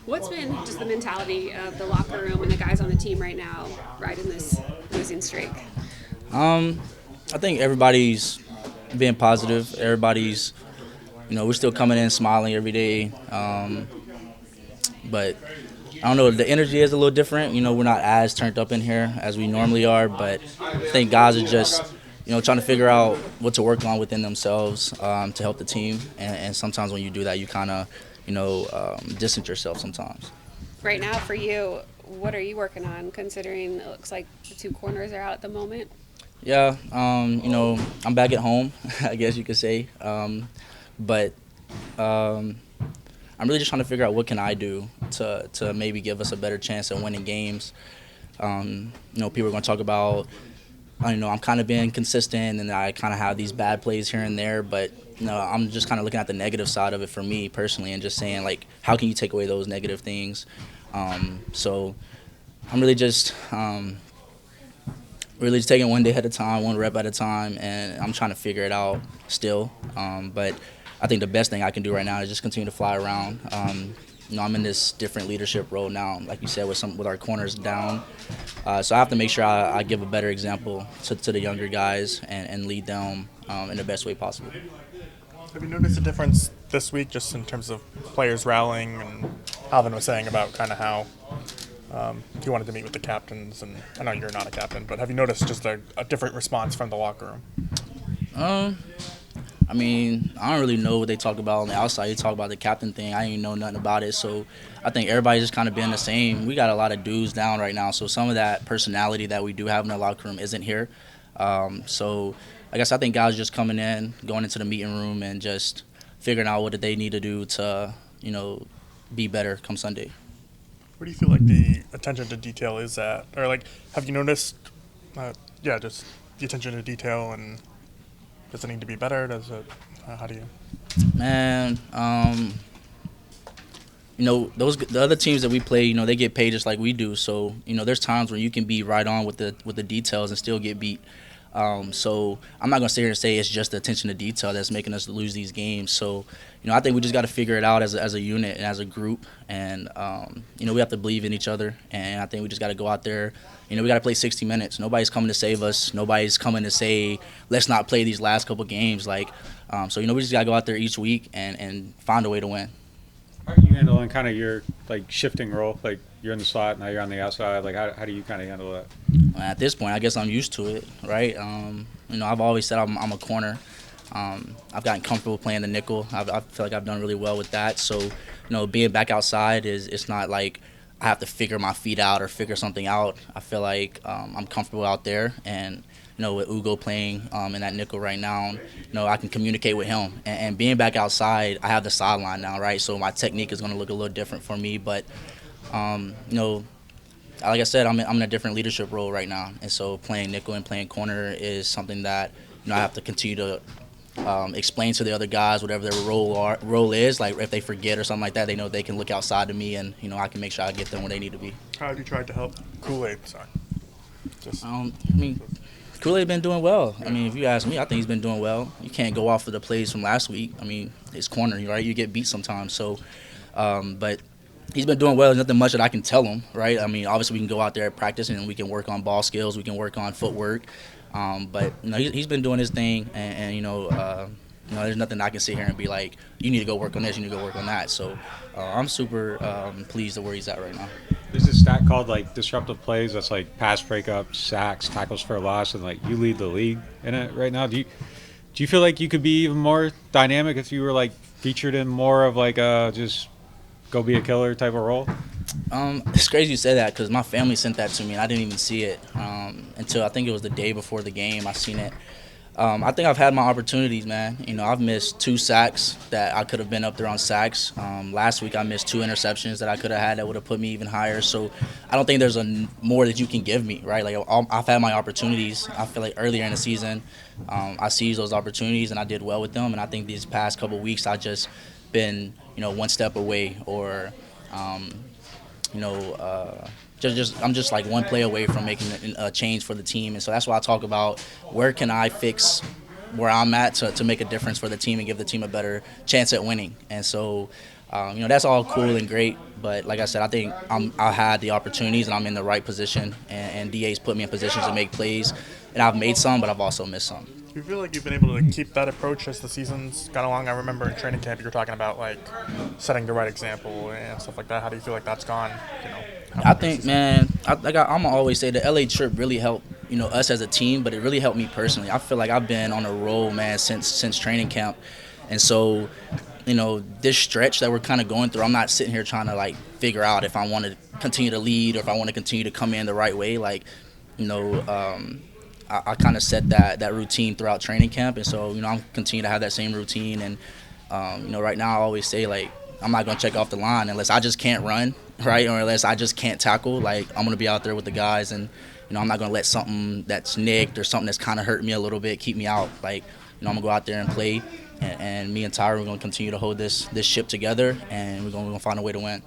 What's been just the mentality of the locker room and the guys on the team right now riding this losing streak? Um, I think everybody's being positive. Everybody's, we're still coming in smiling every day. But I don't know, the energy is a little different. We're not as turned up in here as we normally are, but I think guys are just, trying to figure out what to work on within themselves to help the team. And sometimes when you do that, you kind of, distance yourself sometimes. Right now, for you, what are you working on? Considering it looks like the two corners are out at the moment. Yeah, I'm back at home, I guess you could say. But I'm really just trying to figure out what can I do to maybe give us a better chance at winning games. People are going to talk about, I'm kind of being consistent and I kind of have these bad plays here and there, but I'm just kind of looking at the negative side of it for me personally and just saying, like, how can you take away those negative things? So I'm really just taking one day at a time, one rep at a time, and I'm trying to figure it out still. But I think the best thing I can do right now is just continue to fly around. I'm in this different leadership role now, like you said, with our corners down. So I have to make sure I give a better example to the younger guys and lead them in the best way possible. Have you noticed a difference this week just in terms of players rallying, and Alvin was saying about kind of how he wanted to meet with the captains, and I know you're not a captain, but have you noticed just a different response from the locker room? I don't really know what they talk about on the outside. They talk about the captain thing. I didn't even know nothing about it. So I think everybody's just kind of being the same. We got a lot of dudes down right now, so some of that personality that we do have in the locker room isn't here. So I guess I think guys just coming in, going into the meeting room, and just figuring out what they need to do to, be better come Sunday. Where do you feel like the attention to detail is at? Or, like, have you noticed, just the attention to detail, and does it need to be better? Does it, how do you? Man, the other teams that we play, they get paid just like we do. So, there's times where you can be right on with the details and still get beat. So I'm not going to sit here and say it's just the attention to detail that's making us lose these games. So, I think we just got to figure it out as a unit and as a group. And, we have to believe in each other. And I think we just got to go out there. We got to play 60 minutes. Nobody's coming to save us. Nobody's coming to say, let's not play these last couple games. We just got to go out there each week and find a way to win. How are you handling kind of your, shifting role? Like, you're in the slot, now you're on the outside. Like, how do you kind of handle that? At this point, I guess I'm used to it, right? I've always said I'm a corner. I've gotten comfortable playing the nickel. I feel like I've done really well with that. So, being back outside it's not like I have to figure my feet out or figure something out. I feel like I'm comfortable out there. And, with Ugo playing in that nickel right now, I can communicate with him. And being back outside, I have the sideline now, right? So my technique is going to look a little different for me. But, like I said, I'm in a different leadership role right now. And so playing nickel and playing corner is something that, I have to continue to explain to the other guys whatever their role is. Like, if they forget or something like that, they know they can look outside to me, and, I can make sure I get them where they need to be. How have you tried to help Kool-Aid? Sorry. Kool-Aid been doing well. If you ask me, I think he's been doing well. You can't go off of the plays from last week. It's corner, right? You get beat sometimes. So, but he's been doing well. There's nothing much that I can tell him, right? Obviously we can go out there at practice and we can work on ball skills. We can work on footwork. But he's been doing his thing, and there's nothing I can sit here and be like, you need to go work on this, you need to go work on that. So I'm super pleased at where he's at right now. There's this stat called disruptive plays. That's pass breakups, sacks, tackles for a loss, and you lead the league in it right now. Do you feel like you could be even more dynamic if you were featured in more of just go be a killer type of role? It's crazy you say that because my family sent that to me and I didn't even see it until I think it was the day before the game. I seen it. I think I've had my opportunities, man. I've missed 2 sacks that I could have been up there on sacks. Last week I missed 2 interceptions that I could have had that would have put me even higher. So I don't think there's more that you can give me, right? I've had my opportunities. I feel like earlier in the season I seized those opportunities and I did well with them. And I think these past couple weeks I just been, one step away or, I'm just one play away from making a change for the team. And so that's why I talk about where can I fix where I'm at to make a difference for the team and give the team a better chance at winning. And so That's all cool and great. But like I said, I think I had the opportunities and I'm in the right position. And DA's put me in positions to make plays. And I've made some, but I've also missed some. Do you feel like you've been able to keep that approach as the season's gone along? I remember in training camp you were talking about like setting the right example and stuff like that. How do you feel like that's gone? I think, man, I'm gonna always say the LA trip really helped, us as a team, but it really helped me personally. I feel like I've been on a roll, man, since training camp, and so, this stretch that we're kind of going through, I'm not sitting here trying to like figure out if I want to continue to lead or if I want to continue to come in the right way. Like, I kind of set that routine throughout training camp, and so I'm continue to have that same routine. And right now I always say like I'm not gonna check off the line unless I just can't run, right, or unless I just can't tackle. Like I'm gonna be out there with the guys, and I'm not gonna let something that's nicked or something that's kind of hurt me a little bit keep me out. Like I'm gonna go out there and play, and me and Tyra we're gonna continue to hold this ship together, and we're gonna find a way to win.